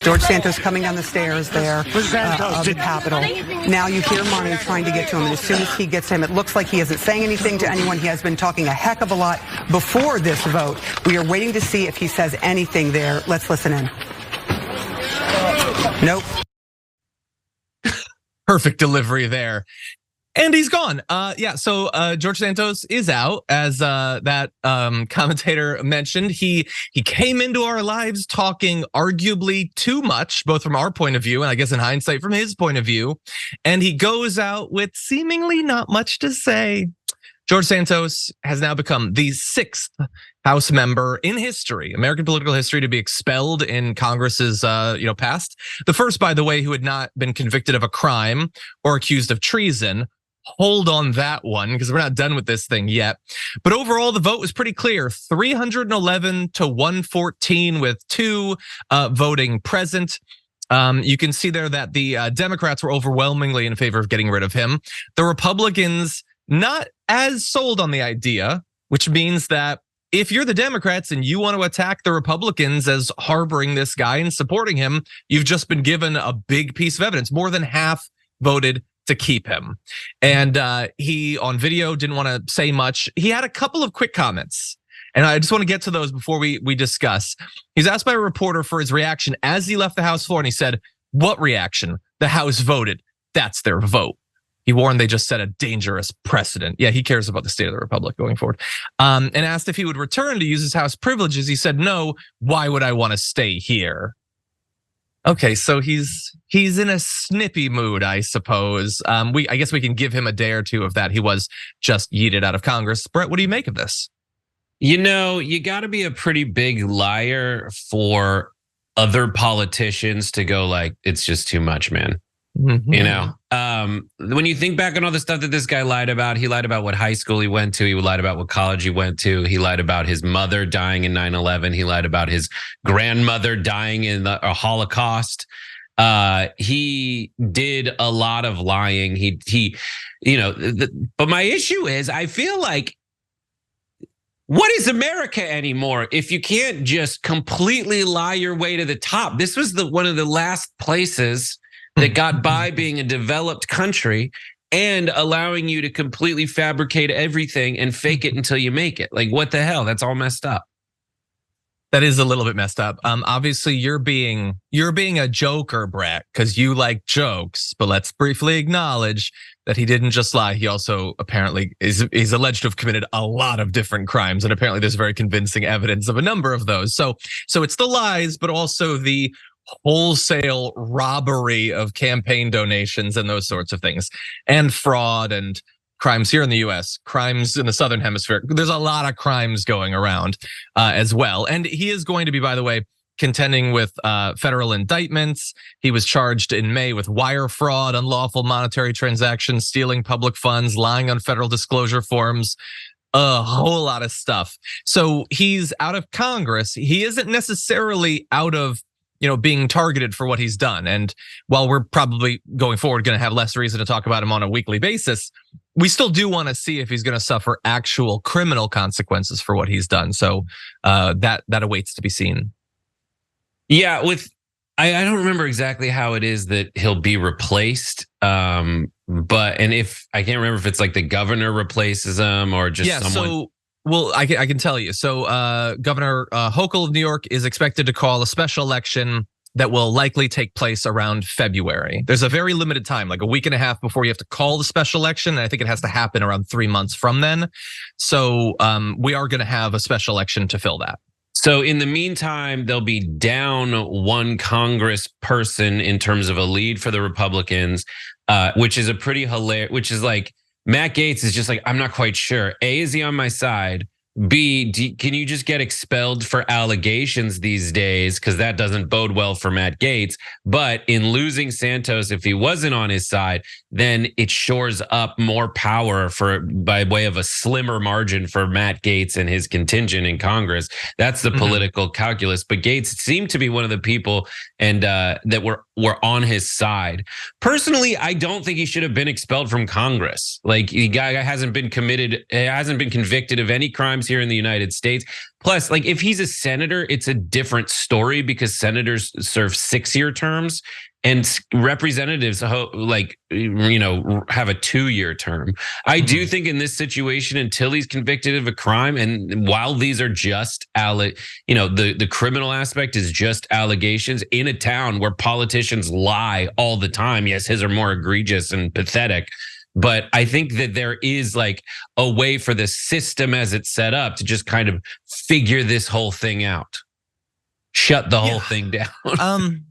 George Santos coming down the stairs there of the Capitol. Now you hear Monty trying to get to him, and as soon as he gets to him, it looks like he isn't saying anything to anyone. He has been talking a heck of a lot before this vote. We are waiting to see if he says anything there. Let's listen in. Nope. Perfect delivery there. And he's gone. So George Santos is out, as that commentator mentioned. He came into our lives talking arguably too much, both from our point of view and I guess in hindsight from his point of view. And he goes out with seemingly not much to say. George Santos has now become the 6th House member in history, American political history, to be expelled in Congress's past. The first, by the way, who had not been convicted of a crime or accused of treason. Hold on that one, because we're not done with this thing yet. But overall, the vote was pretty clear, 311 to 114 with 2 voting present. You can see there that the Democrats were overwhelmingly in favor of getting rid of him. The Republicans not as sold on the idea, which means that if you're the Democrats and you want to attack the Republicans as harboring this guy and supporting him, you've just been given a big piece of evidence. More than half voted to keep him. And he, on video, didn't want to say much. He had a couple of quick comments, and I just want to get to those before we discuss. He's asked by a reporter for his reaction as he left the House floor, and he said, "What reaction? The House voted. That's their vote." He warned they just set a dangerous precedent. Yeah, he cares about the state of the Republic going forward. And asked if he would return to use his House privileges. He said, "No, why would I want to stay here?" Okay, so he's in a snippy mood, I suppose. I guess we can give him a day or two of that. He was just yeeted out of Congress. Brett, what do you make of this? You know, you got to be a pretty big liar for other politicians to go like, it's just too much, man. Mm-hmm. You know, when you think back on all the stuff that this guy lied about, he lied about what high school he went to. He lied about what college he went to. He lied about his mother dying in 9/11. He lied about his grandmother dying in the Holocaust. He did a lot of lying. But my issue is, I feel like, what is America anymore if you can't just completely lie your way to the top? This was one of the last places that got by being a developed country and allowing you to completely fabricate everything and fake it until you make it. Like, what the hell? That's all messed up. That is a little bit messed up. Obviously, you're being a joker, Brett, because you like jokes. But let's briefly acknowledge that he didn't just lie. He also apparently is alleged to have committed a lot of different crimes, and apparently there's very convincing evidence of a number of those. So it's the lies, but also the wholesale robbery of campaign donations and those sorts of things, and fraud and crimes here in the US, crimes in the Southern Hemisphere. There's a lot of crimes going around as well. And he is going to be, by the way, contending with federal indictments. He was charged in May with wire fraud, unlawful monetary transactions, stealing public funds, lying on federal disclosure forms, a whole lot of stuff. So he's out of Congress. He isn't necessarily out of being targeted for what he's done. And while we're probably going forward going to have less reason to talk about him on a weekly basis, we still do want to see if he's going to suffer actual criminal consequences for what he's done. So that awaits to be seen. Yeah, I don't remember exactly how it is that he'll be replaced. If I can't remember if it's like the governor replaces him or just someone. Well, I can tell you. So Governor Hochul of New York is expected to call a special election that will likely take place around February. There's a very limited time, like a week and a half before you have to call the special election. And I think it has to happen around 3 months from then. So we are going to have a special election to fill that. So in the meantime, they'll be down one Congress person in terms of a lead for the Republicans, which is a pretty hilarious, which is like, Matt Gaetz is just like, I'm not quite sure. A, is he on my side? B, can you just get expelled for allegations these days? Because that doesn't bode well for Matt Gaetz. But in losing Santos, if he wasn't on his side, then it shores up more power by way of a slimmer margin for Matt Gaetz and his contingent in Congress. That's the political calculus. But Gaetz seemed to be one of the people and that were on his side. Personally, I don't think he should have been expelled from Congress. Like, the guy hasn't been convicted of any crimes. crimes here in the United States. Plus, like if he's a senator, it's a different story because senators serve 6-year terms and representatives like, you know, have a 2-year term. I do think in this situation, until he's convicted of a crime, and while these are just, you know, the criminal aspect is just allegations in a town where politicians lie all the time. Yes, his are more egregious and pathetic. But I think that there is like a way for the system as it's set up to just kind of figure this whole thing out. Shut the whole thing down.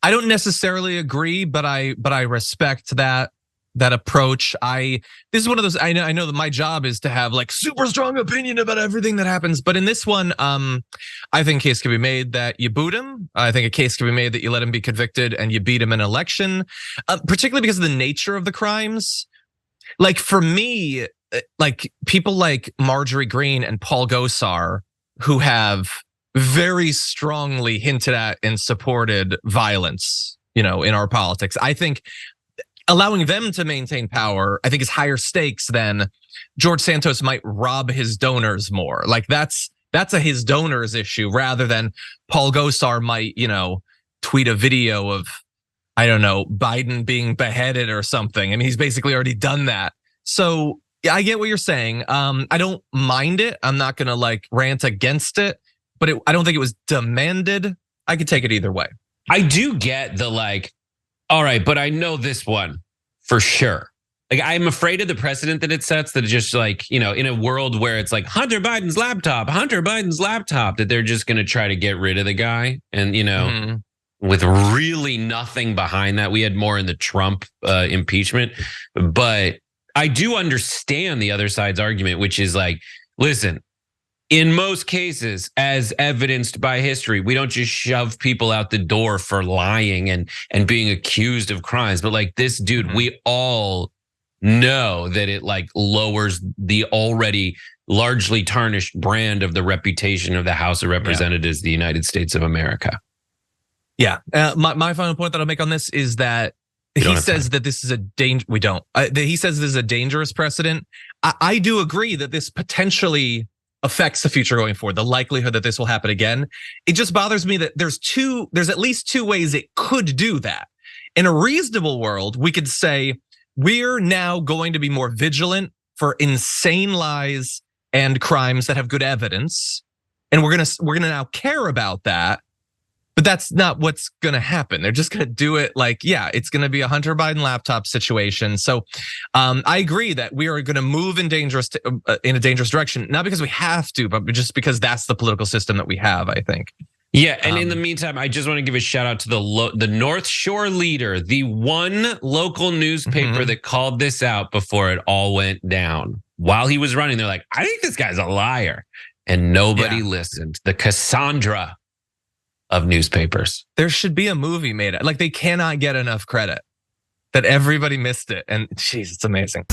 I don't necessarily agree, but I respect that approach. This is one of those, I know that my job is to have like super strong opinion about everything that happens. But in this one, I think a case can be made that you boot him. I think a case can be made that you let him be convicted and you beat him in an election, particularly because of the nature of the crimes. Like for me, like people like Marjorie Greene and Paul Gosar, who have very strongly hinted at and supported violence, you know, in our politics. I think allowing them to maintain power, I think is higher stakes than George Santos might rob his donors more. Like that's a his donors issue rather than Paul Gosar might, you know, tweet a video of, I don't know, Biden being beheaded or something. I mean, he's basically already done that. So yeah, I get what you're saying. I don't mind it. I'm not gonna like rant against it, but I don't think it was demanded. I could take it either way. I do get the like, all right, but I know this one for sure. Like I'm afraid of the precedent that it sets, that just like, you know, in a world where it's like Hunter Biden's laptop, that they're just gonna try to get rid of the guy. And, you know, with really nothing behind that. We had more in the Trump impeachment, but I do understand the other side's argument, which is like, listen, in most cases, as evidenced by history, we don't just shove people out the door for lying and being accused of crimes. But like this dude, we all know that it like lowers the already largely tarnished brand of the reputation of the House of Representatives, the United States of America. Yeah, my final point that I'll make on this is that he says that this is a danger. We don't. He says this is a dangerous precedent. I do agree that this potentially affects the future going forward, the likelihood that this will happen again. It just bothers me that there's at least two ways it could do that. In a reasonable world, we could say we're now going to be more vigilant for insane lies and crimes that have good evidence, and we're gonna now care about that. But that's not what's going to happen. They're just going to do it like, yeah, it's going to be a Hunter Biden laptop situation. So I agree that we are going to move in a dangerous direction, not because we have to, but just because that's the political system that we have, I think. Yeah, and in the meantime, I just want to give a shout out to the North Shore Leader, the one local newspaper that called this out before it all went down. While he was running, they're like, I think this guy's a liar. And nobody listened. The Cassandra of newspapers. There should be a movie made. Like they cannot get enough credit that everybody missed it. And geez, it's amazing.